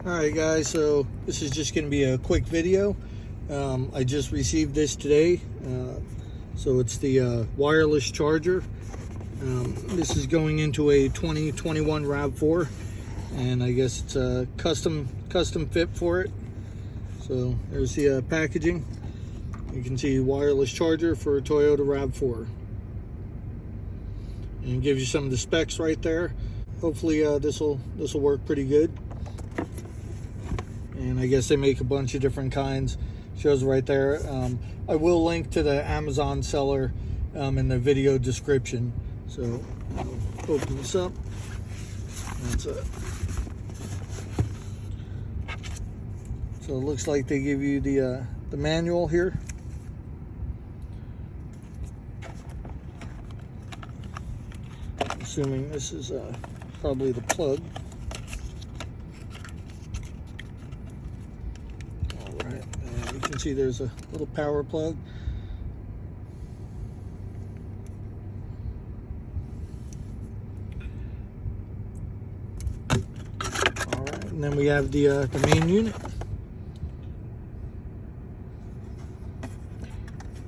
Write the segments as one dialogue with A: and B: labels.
A: Alright guys, so this is just going to be a quick video. I just received this today. So it's the wireless charger. This is going into a 2021 RAV4, and I guess it's a custom fit for it. So there's the packaging. You can see wireless charger for a Toyota RAV4, and it gives you some of the specs right there. Hopefully this will work pretty good. And I guess they make a bunch of different kinds. Shows right there. I will link to the Amazon seller in the video description. So I'll open this up. That's it. So it looks like they give you the manual here. Assuming this is probably the plug. Alright, and you can see there's a little power plug. Alright, and then we have the main unit.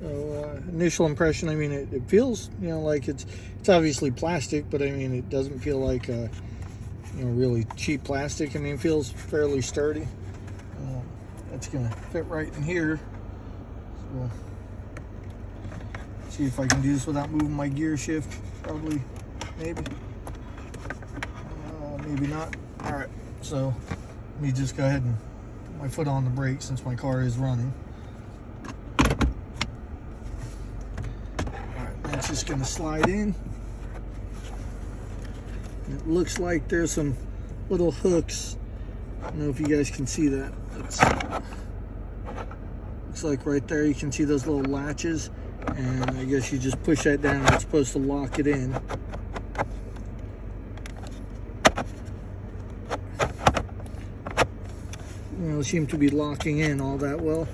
A: So initial impression, I mean, it feels, you know, like it's obviously plastic, but I mean, it doesn't feel like you know, really cheap plastic. I mean, it feels fairly sturdy. That's gonna fit right in here. So see if I can do this without moving my gear shift. Probably, maybe, maybe not. All right, so let me just go ahead and put my foot on the brake since my car is running. All right, that's just gonna slide in. It looks like there's some little hooks. I don't know if you guys can see that. Looks like right there you can see those little latches, and I guess you just push that down and it's supposed to lock it in. You know, seem to be locking in all that well.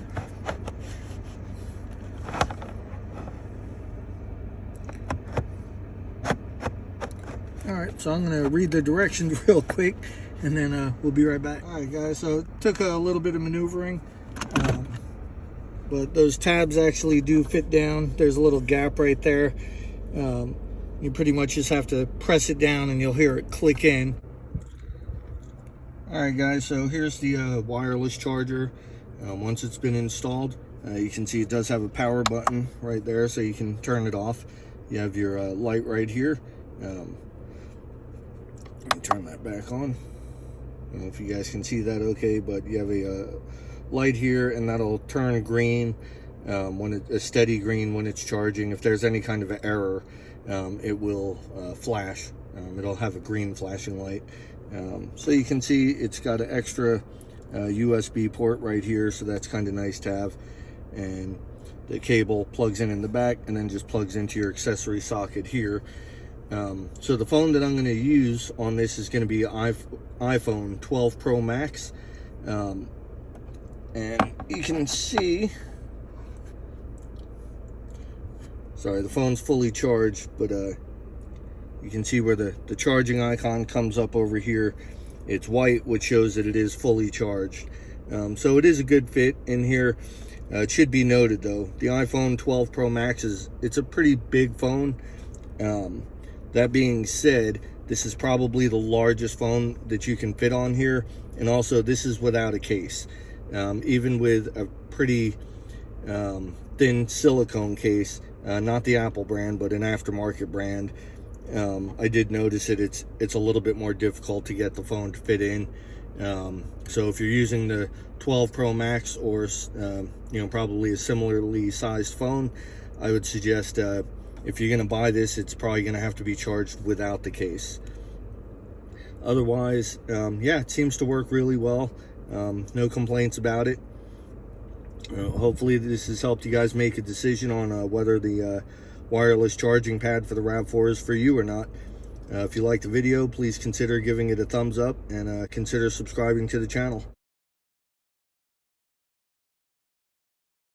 A: Alright, so I'm going to read the directions real quick, and then we'll be right back. Alright guys, so it took a little bit of maneuvering, but those tabs actually do fit down. There's a little gap right there. You pretty much just have to press it down and you'll hear it click in. Alright guys, so here's the wireless charger. Once it's been installed, you can see it does have a power button right there, so you can turn it off. You have your light right here. Let me turn that back on. I don't know if you guys can see that okay, but you have a light here, and that'll turn green when a steady green when it's charging. If there's any kind of an error, it will flash. It'll have a green flashing light. So you can see it's got an extra USB port right here, so that's kind of nice to have. And the cable plugs in the back and then just plugs into your accessory socket here. So the phone that I'm going to use on this is going to be iPhone 12 Pro Max. And you can see, sorry, the phone's fully charged, but you can see where the charging icon comes up over here. It's white, which shows that it is fully charged. So it is a good fit in here. It should be noted though, the iPhone 12 Pro Max it's a pretty big phone. That being said, this is probably the largest phone that you can fit on here, and also this is without a case. Even with a pretty thin silicone case, not the Apple brand, but an Aftermarket brand, I did notice that it's a little bit more difficult to get the phone to fit in. So if you're using the 12 Pro Max or you know, probably a similarly sized phone, I would suggest if you're going to buy this, it's probably going to have to be charged without the case. Otherwise, yeah, it seems to work really well. No complaints about it. Hopefully this has helped you guys make a decision on whether the wireless charging pad for the RAV4 is for you or not. If you liked the video, please consider giving it a thumbs up, and consider subscribing to the channel.